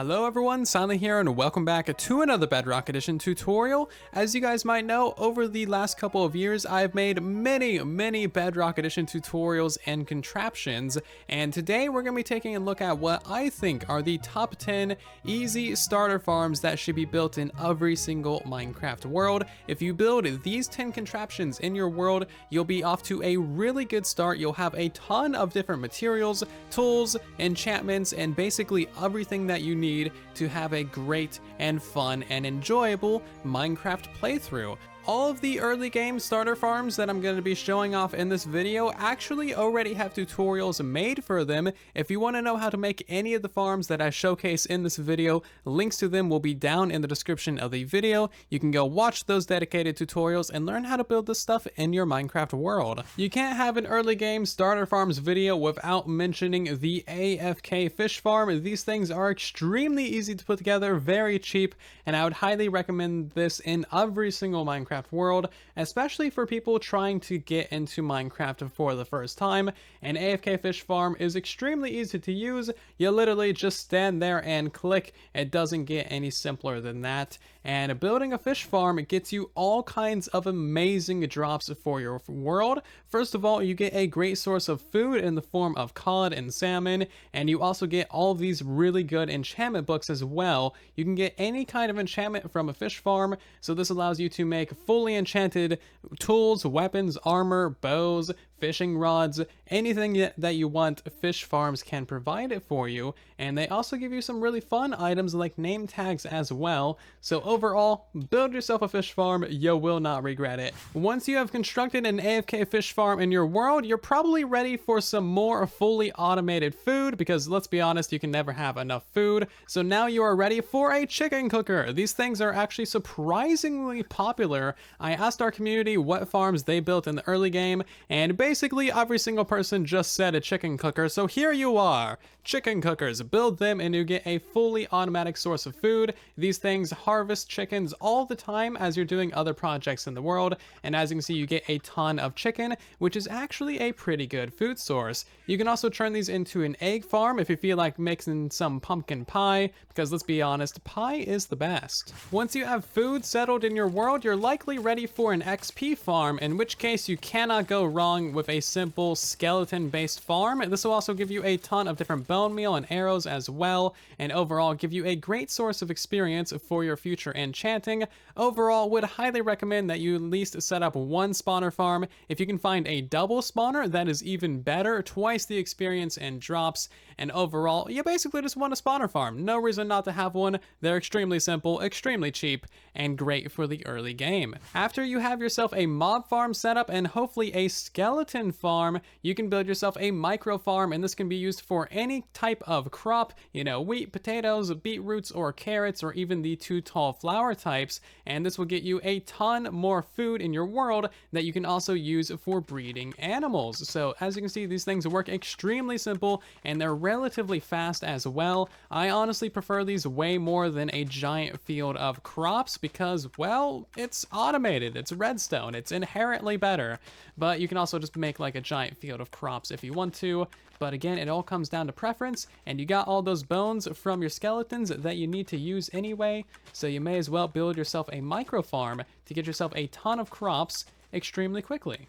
Hello everyone, Silent here and welcome back to another Bedrock Edition tutorial. As you guys might know, over the last couple of years I've made many Bedrock Edition tutorials and contraptions, and today we're going to be taking a look at what I think are the top 10 easy starter farms that should be built in every single Minecraft world. If you build these 10 contraptions in your world, you'll be off to a really good start. You'll have a ton of different materials, tools, enchantments, and basically everything that you need to have a great and fun and enjoyable Minecraft playthrough. All of the early game starter farms that I'm going to be showing off in this video actually already have tutorials made for them. If you want to know how to make any of the farms that I showcase in this video, links to them will be down in the description of the video. You can go watch those dedicated tutorials and learn how to build this stuff in your Minecraft world. You can't have an early game starter farms video without mentioning the AFK fish farm. These things are extremely easy to put together, very cheap, and I would highly recommend this in every single Minecraft world, especially for people trying to get into Minecraft for the first time. An AFK fish farm is extremely easy to use. You literally just stand there and click. It doesn't get any simpler than that. And building a fish farm gets you all kinds of amazing drops for your world. First of all, you get a great source of food in the form of cod and salmon, and you also get all these really good enchantment books as well. You can get any kind of enchantment from a fish farm, so this allows you to make fully enchanted tools, weapons, armor, bows, fishing rods, anything that you want. Fish farms can provide it for you, and they also give you some really fun items like name tags as well. So overall, build yourself a fish farm, you will not regret it. Once you have constructed an AFK fish farm in your world, you're probably ready for some more fully automated food, because let's be honest, you can never have enough food. So now you are ready for a chicken cooker. These things are actually surprisingly popular. I asked our community what farms they built in the early game, and basically every single person just said a chicken cooker, so here you are. Chicken cookers, build them and you get a fully automatic source of food. These things harvest chickens all the time as you're doing other projects in the world, and as you can see, you get a ton of chicken, which is actually a pretty good food source. You can also turn these into an egg farm if you feel like mixing some pumpkin pie, because let's be honest, pie is the best. Once you have food settled in your world, you're likely ready for an XP farm, in which case you cannot go wrong with a simple skeleton-based farm. This will also give you a ton of different bone meal and arrows as well, and overall give you a great source of experience for your future enchanting. Overall, would highly recommend that you at least set up one spawner farm. If you can find a double spawner, that is even better, twice the experience and drops. And overall, you basically just want a spawner farm. No reason not to have one. They're extremely simple, extremely cheap, and great for the early game. After you have yourself a mob farm set up and hopefully a skeleton farm, you can build yourself a micro farm, and this can be used for any type of crop, you know, wheat, potatoes, beetroots, or carrots, or even the 2 tall flower types, and this will get you a ton more food in your world that you can also use for breeding animals. So as you can see, these things work extremely simple, and they're relatively fast as well. I honestly prefer these way more than a giant field of crops because, well, it's automated, it's redstone, it's inherently better. But you can also just make like a giant field of crops if you want to. But again, it all comes down to preference, and you got all those bones from your skeletons that you need to use anyway, so you may as well build yourself a micro farm to get yourself a ton of crops extremely quickly.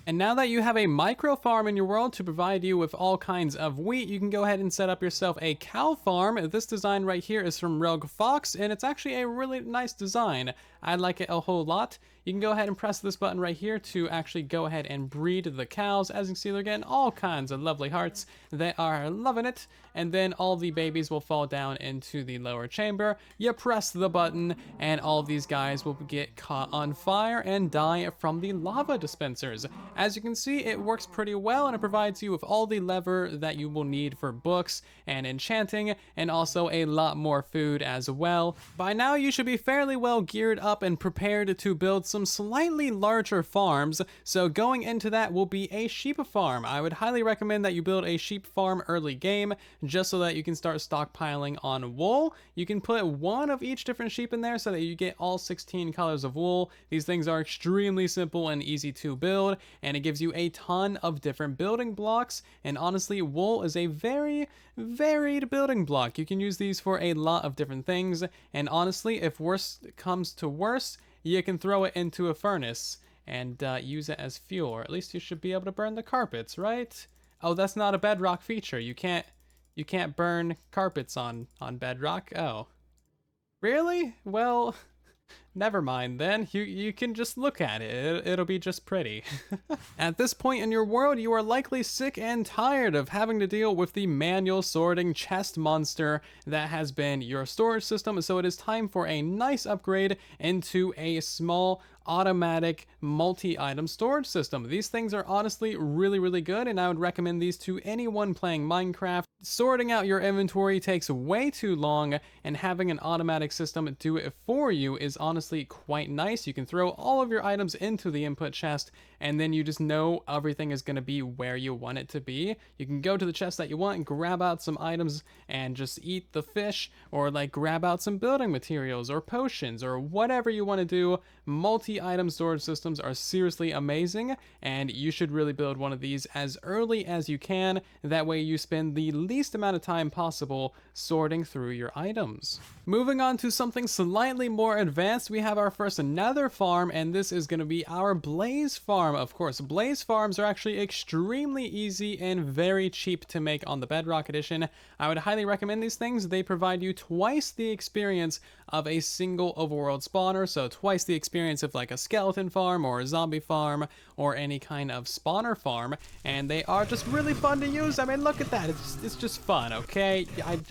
And now that you have a micro farm in your world to provide you with all kinds of wheat, you can go ahead and set up yourself a cow farm. This design right here is from Rogue Fox, and it's actually a really nice design. I like it a whole lot. You can go ahead and press this button right here to actually go ahead and breed the cows. As you can see, they're getting all kinds of lovely hearts. They are loving it. And then all the babies will fall down into the lower chamber. You press the button, and all these guys will get caught on fire and die from the lava dispensers. As you can see, it works pretty well, and it provides you with all the lever that you will need for books and enchanting, and also a lot more food as well. By now, you should be fairly well geared up up and prepared to build some slightly larger farms. So going into that will be a sheep farm. I would highly recommend that you build a sheep farm early game, just so that you can start stockpiling on wool. You can put one of each different sheep in there so that you get all 16 colors of wool. These things are extremely simple and easy to build, and it gives you a ton of different building blocks. And honestly, wool is a very varied building block. You can use these for a lot of different things, and honestly, if worse comes to worse, you can throw it into a furnace and use it as fuel, or at least you should be able to burn the carpets, right? Oh, that's not a Bedrock feature. You can't burn carpets on Bedrock. Oh, really? Well, never mind then. You can just look at it. It'll be just pretty. At this point in your world, you are likely sick and tired of having to deal with the manual sorting chest monster that has been your storage system, so it is time for a nice upgrade into a small automatic multi-item storage system. These things are honestly really good, and I would recommend these to anyone playing Minecraft. Sorting out your inventory takes way too long, and having an automatic system do it for you is honestly quite nice. You can throw all of your items into the input chest, and then you just know everything is going to be where you want it to be. You can go to the chest that you want and grab out some items and just eat the fish, or like grab out some building materials or potions or whatever you want to do. Multi-item storage systems are seriously amazing, and you should really build one of these as early as you can. That way you spend the least amount of time possible sorting through your items. Moving on to something slightly more advanced, we have our first nether farm, and this is going to be our blaze farm. Of course, blaze farms are actually extremely easy and very cheap to make on the Bedrock edition. I would highly recommend these things. They provide you twice the experience of a single overworld spawner, so twice the experience of like a skeleton farm or a zombie farm or any kind of spawner farm, and they are just really fun to use. I mean, look at that. It's just fun, okay?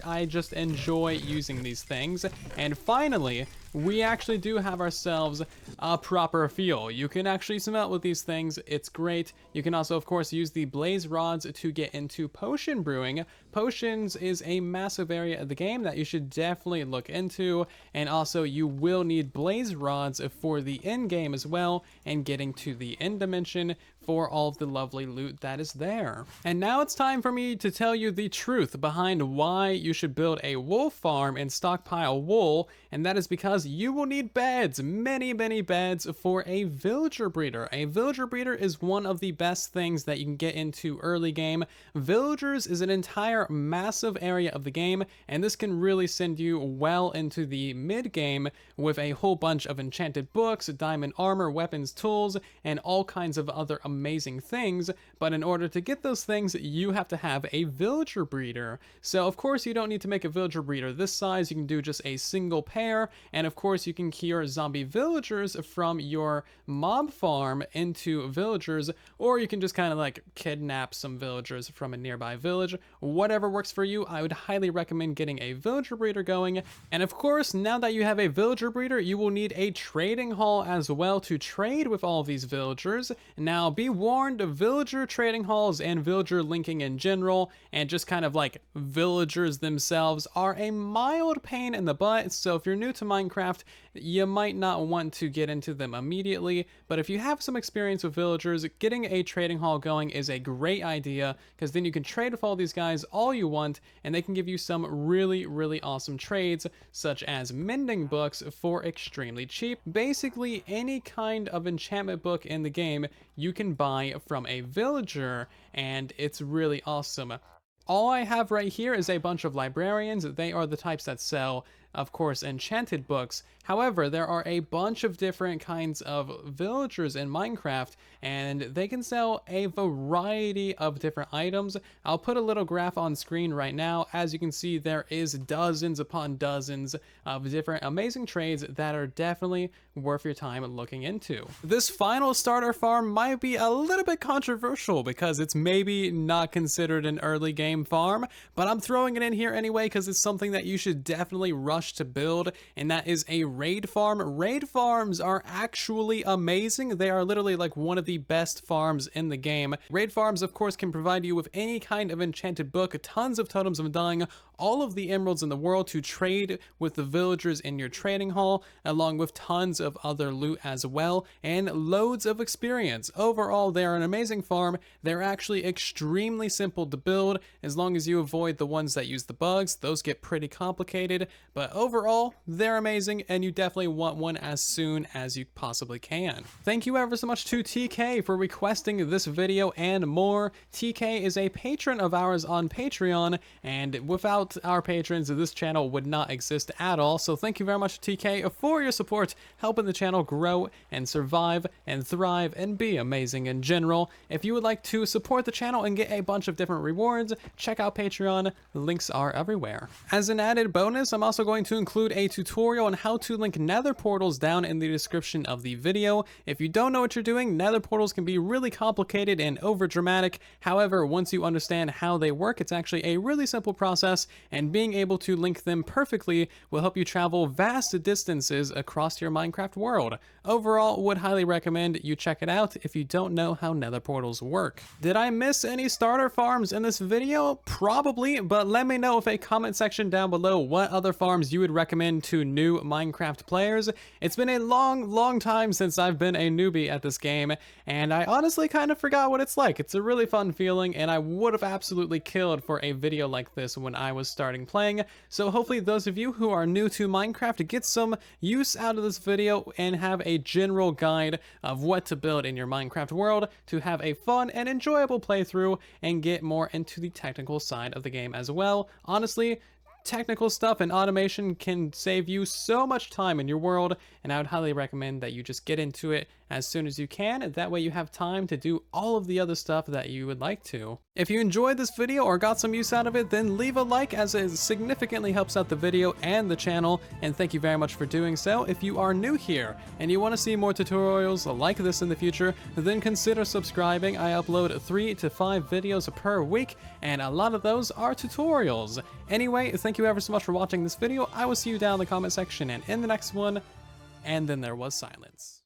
I just enjoy using these things. And finally, we actually do have ourselves a proper fuel. You can actually smelt with these things. It's great. You can also, of course, use the blaze rods to get into potion brewing. Potions is a massive area of the game that you should definitely look into. And also, you will need blaze rods for the end game as well, and getting to the end dimension for all of the lovely loot that is there. And now it's time for me to tell you the truth behind why you should build a wool farm and stockpile wool, and that is because you will need beds, many beds for a villager breeder. A villager breeder is one of the best things that you can get into early game. Villagers is an entire massive area of the game, and this can really send you well into the mid game with a whole bunch of enchanted books, diamond armor, weapons, tools, and all kinds of other amazing things. But in order to get those things, you have to have a villager breeder. So of course you don't need to make a villager breeder this size. You can do just a single pair, and of course you can cure zombie villagers from your mob farm into villagers, or you can just kind of like kidnap some villagers from a nearby village. Whatever works for you. I would highly recommend getting a villager breeder going. And of course, now that you have a villager breeder, you will need a trading hall as well to trade with all of these villagers. Now be warned, villager trading halls and villager linking in general, and just kind of like villagers themselves, are a mild pain in the butt. So if you're new to Minecraft, you might not want to get into them immediately, but if you have some experience with villagers, getting a trading hall going is a great idea, because then you can trade with all these guys all you want, and they can give you some really awesome trades, such as mending books for extremely cheap. Basically any kind of enchantment book in the game you can buy from a villager, and it's really awesome. All I have right here is a bunch of librarians. They are the types that sell, of course, enchanted books. However, there are a bunch of different kinds of villagers in Minecraft, and they can sell a variety of different items. I'll put a little graph on screen right now. As you can see, there is dozens upon dozens of different amazing trades that are definitely worth your time looking into. This final starter farm might be a little bit controversial because it's maybe not considered an early game farm, but I'm throwing it in here anyway because it's something that you should definitely rush rush to build, and that is a raid farm. Raid farms are actually amazing. They are literally like one of the best farms in the game. Raid farms, of course, can provide you with any kind of enchanted book, tons of totems of undying, all of the emeralds in the world to trade with the villagers in your trading hall, along with tons of other loot as well, and loads of experience. Overall, they are an amazing farm. They're actually extremely simple to build as long as you avoid the ones that use the bugs. Those get pretty complicated, but overall, they're amazing, and you definitely want one as soon as you possibly can. Thank you ever so much to TK for requesting this video and more. TK is a patron of ours on Patreon, and without our patrons, this channel would not exist at all. So thank you very much, TK, for your support, helping the channel grow and survive and thrive and be amazing in general. If you would like to support the channel and get a bunch of different rewards, check out Patreon. The links are everywhere. As an added bonus, I'm also going to include a tutorial on how to link nether portals down in the description of the video. If you don't know what you're doing, nether portals can be really complicated and over dramatic. However, once you understand how they work, it's actually a really simple process, and being able to link them perfectly will help you travel vast distances across your Minecraft world. Overall, would highly recommend you check it out if you don't know how nether portals work. Did I miss any starter farms in this video? Probably, but let me know with a comment section down below what other farms you would recommend to new Minecraft players. It's been a long time since I've been a newbie at this game, and I honestly kind of forgot what it's like. It's a really fun feeling, and I would have absolutely killed for a video like this when I was starting playing. So hopefully those of you who are new to Minecraft get some use out of this video and have a general guide of what to build in your Minecraft world to have a fun and enjoyable playthrough and get more into the technical side of the game as well. Honestly, technical stuff and automation can save you so much time in your world, and I would highly recommend that you just get into it as soon as you can. That way you have time to do all of the other stuff that you would like to. If you enjoyed this video or got some use out of it, then leave a like, as it significantly helps out the video and the channel, and thank you very much for doing so. If you are new here and you want to see more tutorials like this in the future, then consider subscribing. I upload 3 to 5 videos per week, and a lot of those are tutorials. Anyway, thank you ever so much for watching this video. I will see you down in the comment section and in the next one. And then there was silence.